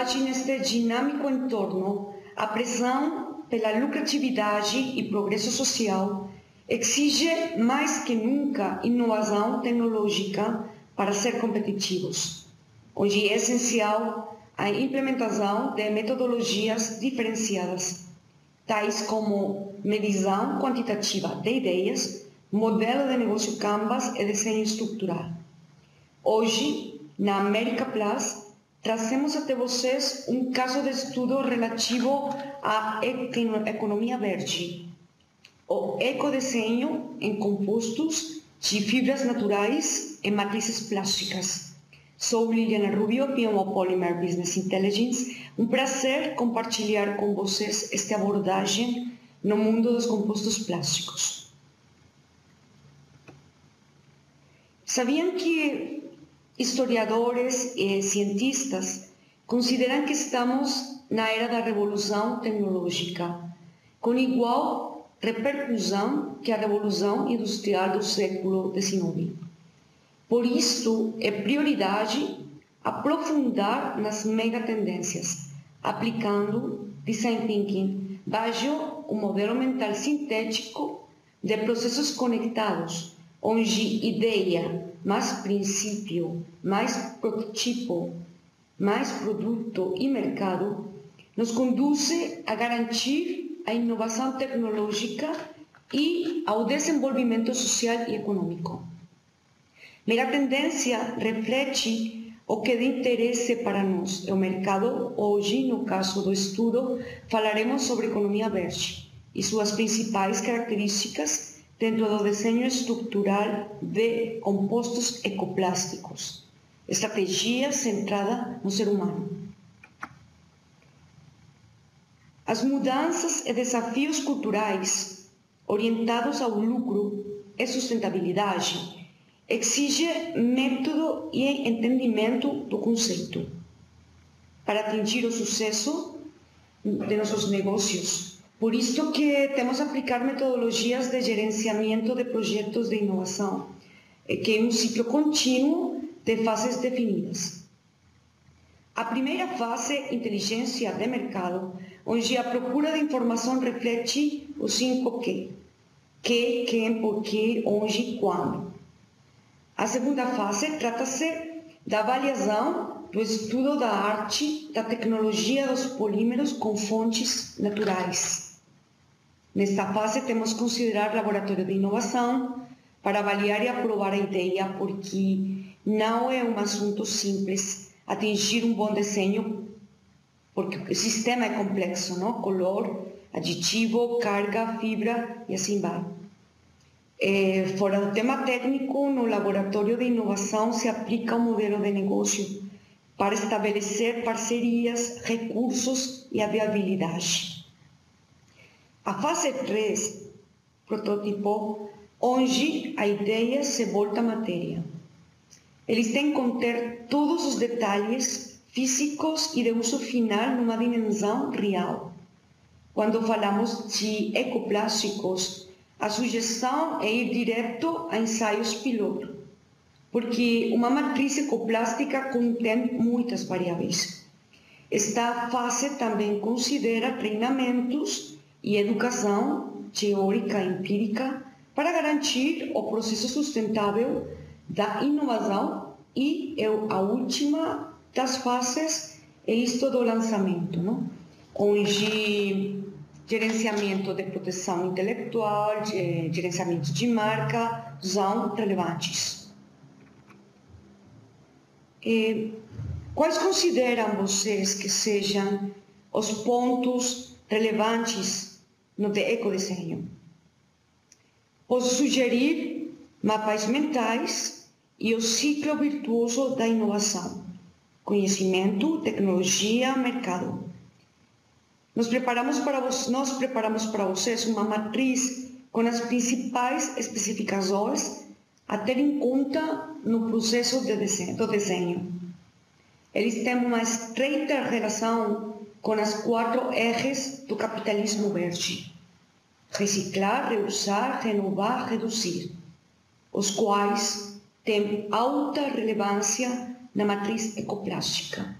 age neste dinâmico entorno, a pressão pela lucratividade e progresso social exige mais que nunca inovação tecnológica para ser competitivos. Hoje é essencial a implementação de metodologias diferenciadas, tais como medição quantitativa de ideias, modelo de negócio Canvas e desenho estrutural. Hoje, na América Plus, trazemos até vocês um caso de estudo relativo à economia verde, o ecodesenho em compostos de fibras naturais e matrizes plásticas. Sou Liliana Rubio, PMO Polymer Business Intelligence. Um prazer compartilhar com vocês esta abordagem no mundo dos compostos plásticos. Sabiam que historiadores e cientistas consideram que estamos na era da revolução tecnológica, com igual repercussão que a revolução industrial do século XIX. Por isso, é prioridade aprofundar nas megatendências, aplicando Design Thinking baixo um modelo mental sintético de processos conectados, onde ideia mais princípio, mais protótipo, mais produto e mercado nos conduz a garantir a inovação tecnológica e ao desenvolvimento social e econômico. Megatendência reflete o que é de interesse para nós é o mercado. Hoje, no caso do estudo, falaremos sobre economia verde e suas principais características dentro do desenho estrutural de compostos ecoplásticos, estratégia centrada no ser humano. As mudanças e desafios culturais orientados ao lucro e sustentabilidade exige método e entendimento do conceito para atingir o sucesso de nossos negócios. Por isso que temos que aplicar metodologias de gerenciamento de projetos de inovação, que é um ciclo contínuo de fases definidas. A primeira fase, inteligência de mercado, onde a procura de informação reflete os 5 que: quem, porquê, onde e quando. A segunda fase trata-se da avaliação do estudo da arte da tecnologia dos polímeros com fontes naturais. Nesta fase temos que considerar laboratório de inovação para avaliar e aprovar a ideia, porque não é um assunto simples atingir um bom desenho, porque o sistema é complexo, não? Color, aditivo, carga, fibra e assim vai. Fora do tema técnico, no laboratório de inovação se aplica um modelo de negócio para estabelecer parcerias, recursos e a viabilidade. A fase 3, protótipo, onde a ideia se volta matéria. Eles têm que conter todos os detalhes físicos e de uso final numa dimensão real. Quando falamos de ecoplásticos, a sugestão é ir direto a ensaios piloto, porque uma matriz ecoplástica contém muitas variáveis. Esta fase também considera treinamentos e educação teórica e empírica para garantir o processo sustentável da inovação, e a última das fases é isto do lançamento, não? Onde gerenciamento de proteção intelectual, gerenciamento de marca são relevantes. Quais consideram vocês que sejam os pontos relevantes no ecodesenho? Posso sugerir mapas mentais e o ciclo virtuoso da inovação: conhecimento, tecnologia, mercado. Nós preparamos para vocês uma matriz com as principais especificações a ter em conta no processo do desenho. Eles têm uma estreita relação com as 4 R's do capitalismo verde: reciclar, reusar, renovar, reduzir, os quais têm alta relevância na matriz ecoplástica.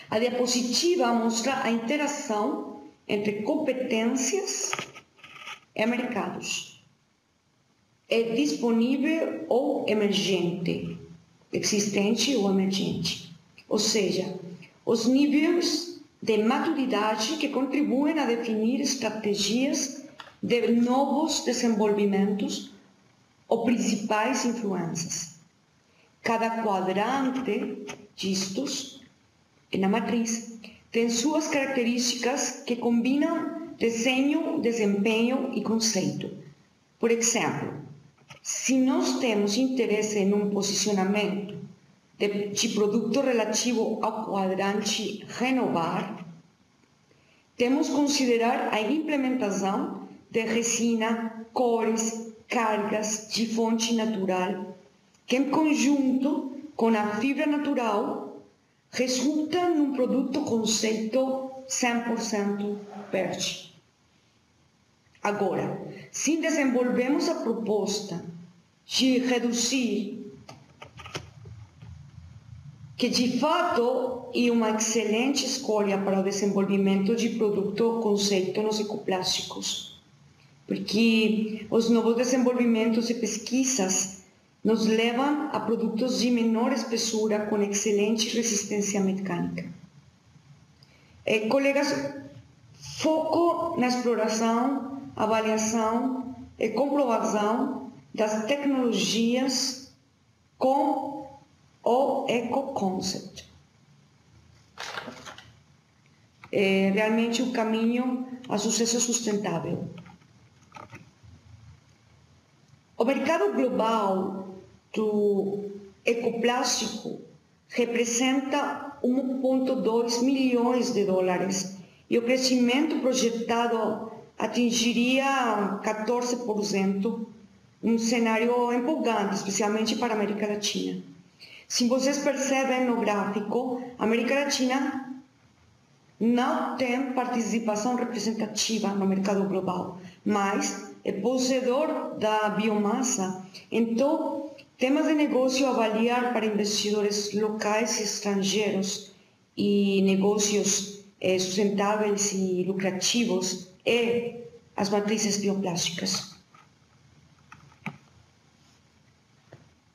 A diapositiva mostra a interação entre competências e mercados. É disponível ou emergente, existente ou emergente. Ou seja, os níveis de maturidade que contribuem a definir estratégias de novos desenvolvimentos ou principais influências. Cada quadrante distos na matriz tem suas características que combinam desenho, desempenho e conceito. Por exemplo, se nós temos interesse em um posicionamento de produto relativo ao quadrante renovar, temos que considerar a implementação de resina, cores, cargas de fonte natural, que em conjunto com a fibra natural resulta num produto conceito 100% verde. Agora, se desenvolvemos a proposta de reduzir, que de fato é uma excelente escolha para o desenvolvimento de produto conceito nos ecoplásticos, porque os novos desenvolvimentos e pesquisas nos levam a produtos de menor espessura com excelente resistência mecânica. Colegas, foco na exploração, avaliação e comprovação das tecnologias com o eco-concept. É realmente o caminho ao sucesso sustentável. O mercado global do ecoplástico representa 1,2 milhões de dólares e o crescimento projetado atingiria 14%, um cenário empolgante, especialmente para a América Latina. Se vocês percebem no gráfico, a América Latina não tem participação representativa no mercado global, mas é possuidor da biomassa. Então, temas de negócio a avaliar para investidores locais e estrangeiros e negócios sustentáveis e lucrativos é as matrizes bioplásticas.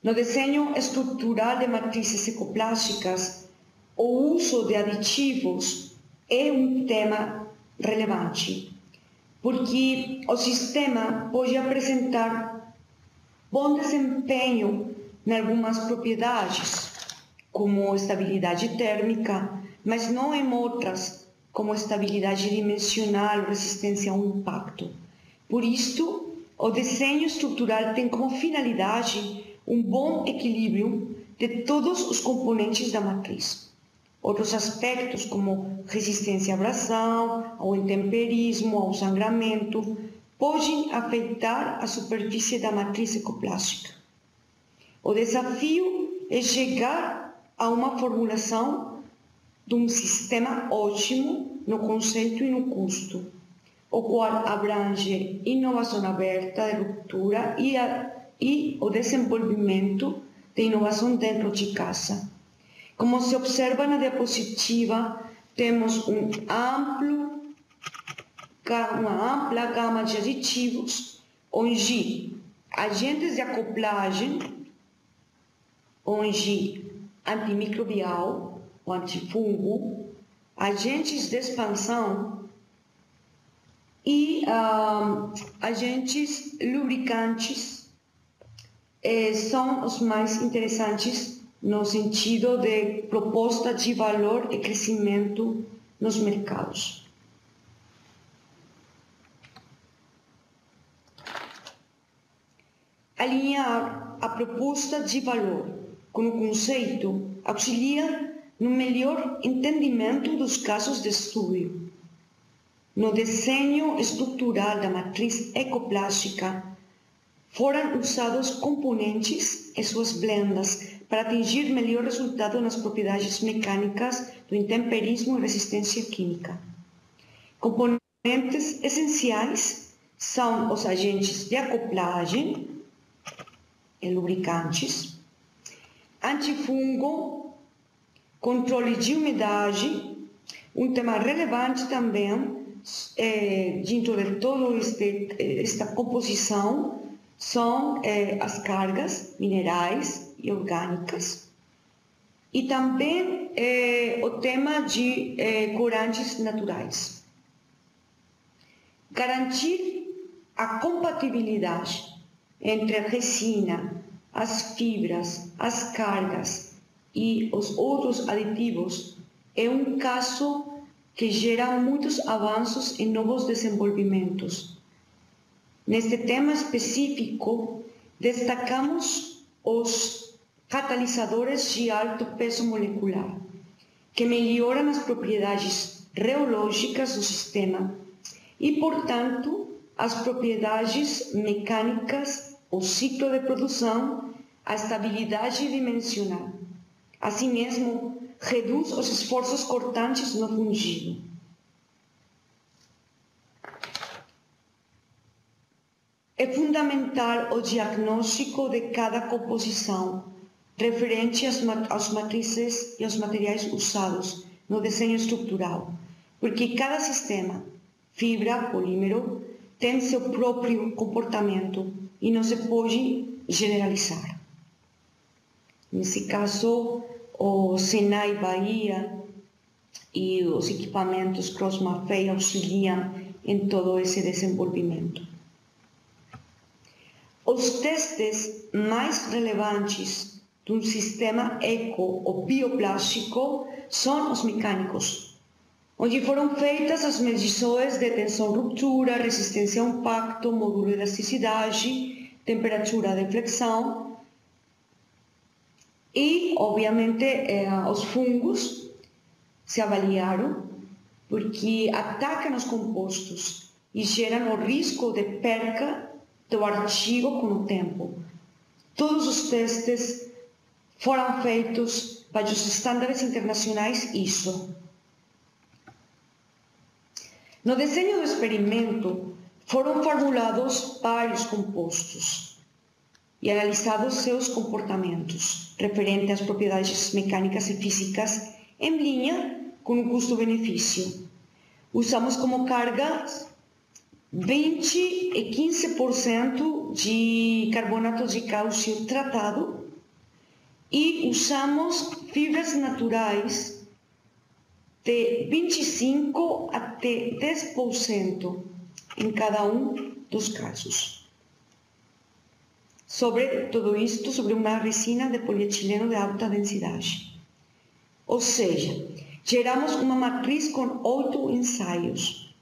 No desenho estrutural de matrizes ecoplásticas, o uso de aditivos é um tema relevante, porque o sistema pode apresentar bom desempenho em algumas propriedades, como estabilidade térmica, mas não em outras, como estabilidade dimensional, resistência ao impacto. Por isto, o desenho estrutural tem como finalidade um bom equilíbrio de todos os componentes da matriz. Outros aspectos, como resistência à abrasão, ao intemperismo, ao sangramento, podem afetar a superfície da matriz ecoplástica. O desafio é chegar a uma formulação de um sistema ótimo no conceito e no custo, o qual abrange inovação aberta de ruptura e o desenvolvimento de inovação dentro de casa. Como se observa na diapositiva, temos uma ampla gama de aditivos, onde agentes de acoplagem, onde antimicrobial, o antifungo, agentes de expansão e agentes lubricantes são os mais interessantes no sentido de proposta de valor e crescimento nos mercados. Alinhar a proposta de valor com o conceito auxilia no melhor entendimento dos casos de estudo. No desenho estrutural da matriz ecoplástica, foram usados componentes e suas blendas para atingir melhor resultado nas propriedades mecânicas do intemperismo e resistência química. Componentes essenciais são os agentes de acoplagem e lubricantes, antifungo, controle de umidade, um tema relevante também dentro de toda esta composição são as cargas minerais e orgânicas, e também o tema de corantes naturais. Garantir a compatibilidade entre a resina, as fibras, as cargas e os outros aditivos é um caso que gera muitos avanços e novos desenvolvimentos. Neste tema específico, destacamos os catalisadores de alto peso molecular, que melhoram as propriedades reológicas do sistema e, portanto, as propriedades mecânicas, o ciclo de produção, a estabilidade dimensional. Assim mesmo, reduz os esforços cortantes no fungido. É fundamental o diagnóstico de cada composição, referente às matrizes e aos materiais usados no desenho estrutural, porque cada sistema, fibra, polímero, tem seu próprio comportamento e não se pode generalizar. Nesse caso, o Senai Bahia e os equipamentos Cross-Maffei auxiliam em todo esse desenvolvimento. Os testes mais relevantes de um sistema eco ou bioplástico são os mecânicos, onde foram feitas as medições de tensão-ruptura, resistência ao impacto, módulo de elasticidade, temperatura de flexão e, obviamente, os fungos se avaliaram porque atacam os compostos e geram o risco de perca do artigo com o tempo. Todos os testes foram feitos para os estándares internacionais ISO. No desenho do experimento, foram formulados vários compostos e analisados seus comportamentos referentes às propriedades mecânicas e físicas em linha com o custo-benefício. Usamos como carga 20 e 15% de carbonato de cálcio tratado e usamos fibras naturais de 25 até 10% em cada um dos casos. Sobre tudo isto, sobre uma resina de polietileno de alta densidade. Ou seja, geramos uma matriz com 8 ensaios.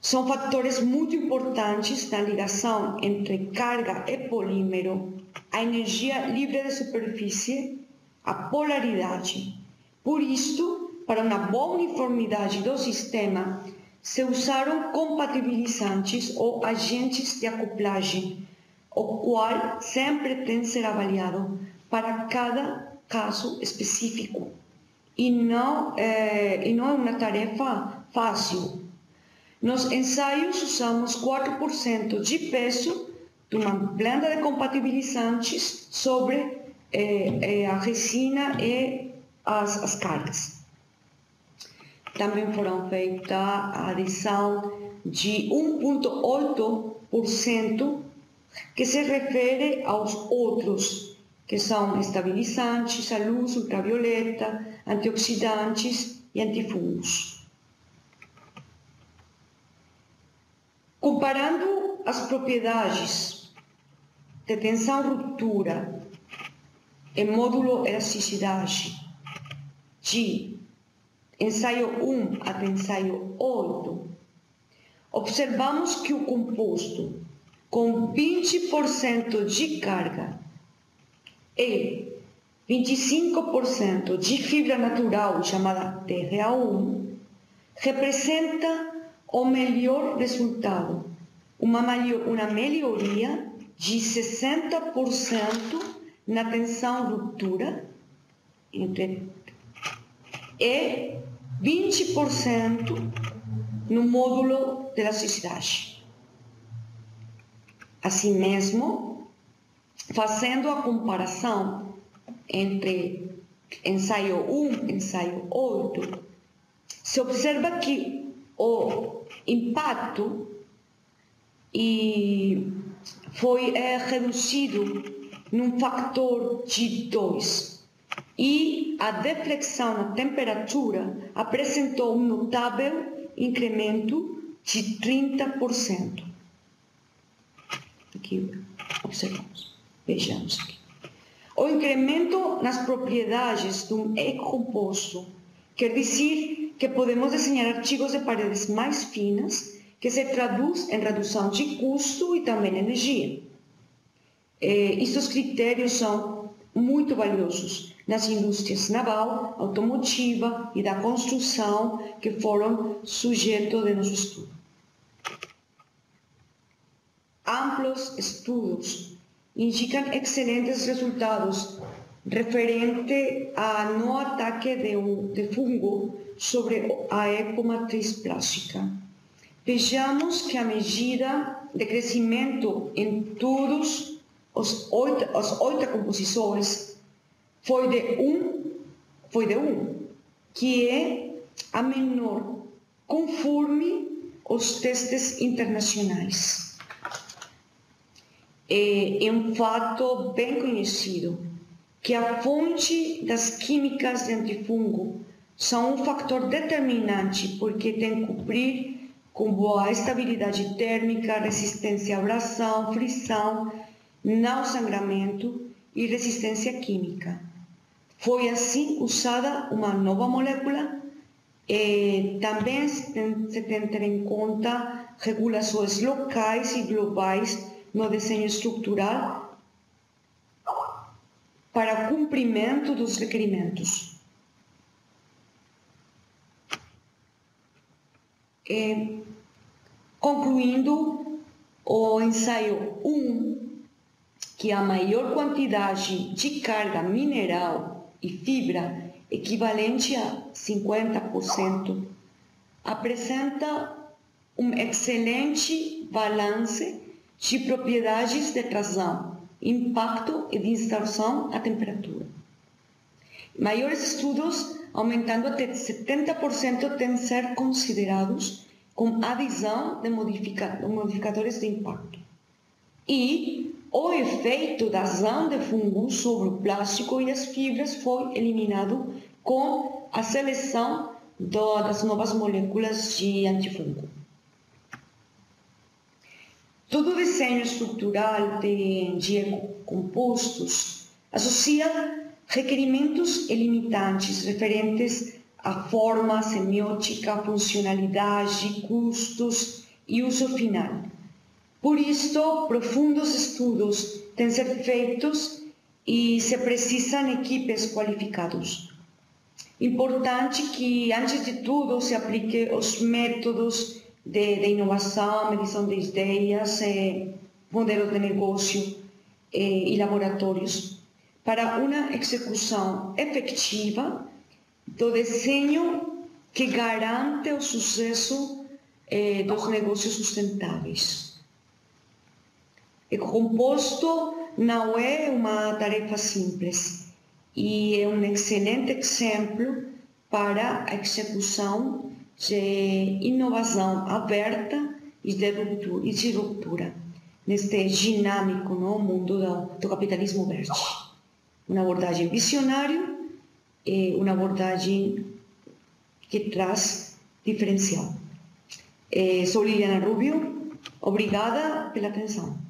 São fatores muito importantes na ligação entre carga e polímero, a energia livre de superfície, a polaridade. Por isto, para uma boa uniformidade do sistema, se usaram compatibilizantes ou agentes de acoplagem, o qual sempre tem que ser avaliado para cada caso específico. E não é uma tarefa fácil. Nos ensaios usamos 4% de peso de uma blenda de compatibilizantes sobre a resina e as cargas. Também foram feita a adição de 1,8% que se refere aos outros, que são estabilizantes, a luz ultravioleta, antioxidantes e antifungos. Comparando as propriedades de tensão-ruptura e módulo elasticidade de ensaio 1 até ensaio 8, observamos que o composto com 20% de carga e 25% de fibra natural, chamada TRA1, representa o melhor resultado, uma melhoria de 60% na tensão-ruptura e 20% no módulo de elasticidade. Assim mesmo, fazendo a comparação entre ensaio 1, ensaio 8, se observa que o impacto foi reduzido num fator de 2 e a deflexão na temperatura apresentou um notável incremento de 30%. Aqui observamos, vejamos aqui. O incremento nas propriedades de um ecocomposto quer dizer que podemos desenhar artigos de paredes mais finas, que se traduz em redução de custo e também energia. Estes critérios são muito valiosos nas indústrias naval, automotiva e da construção que foram sujeito de nosso estudo. Amplos estudos indicam excelentes resultados referente ao não ataque de fungo sobre a ecomatriz plástica. Vejamos que a medida de crescimento em todos as 8 composições foi de 1, que é a menor, conforme os testes internacionais. É um fato bem conhecido que a fonte das químicas de antifungo são um fator determinante porque tem que cumprir com boa estabilidade térmica, resistência à abrasão, frição, não sangramento e resistência química. Foi assim usada uma nova molécula e também se tem que ter em conta regulações locais e globais no desenho estrutural para cumprimento dos requerimentos. Concluindo o ensaio 1, que a maior quantidade de carga mineral e fibra, equivalente a 50%, apresenta um excelente balanço de propriedades de tração, impacto e distorção à temperatura. Maiores estudos, aumentando até 70%, têm de ser considerados com adesão de modificadores de impacto. E o efeito da ação de fungos sobre o plástico e as fibras foi eliminado com a seleção das novas moléculas de antifungo. Todo desenho estrutural de ecocompostos associa requerimentos limitantes referentes à forma, semiótica, funcionalidade, custos e uso final. Por isto, profundos estudos têm que ser feitos e se precisam equipes qualificados. Importante que, antes de tudo, se aplique os métodos de inovação, medição de ideias, modelos de negócio e laboratórios para uma execução efetiva do desenho que garante o sucesso dos negócios sustentáveis. Ecocomposto não é uma tarefa simples e é um excelente exemplo para a execução de inovação aberta e de ruptura neste dinâmico mundo do capitalismo verde. Uma abordagem visionária e uma abordagem que traz diferencial. Sou Liliana Rubio, obrigada pela atenção.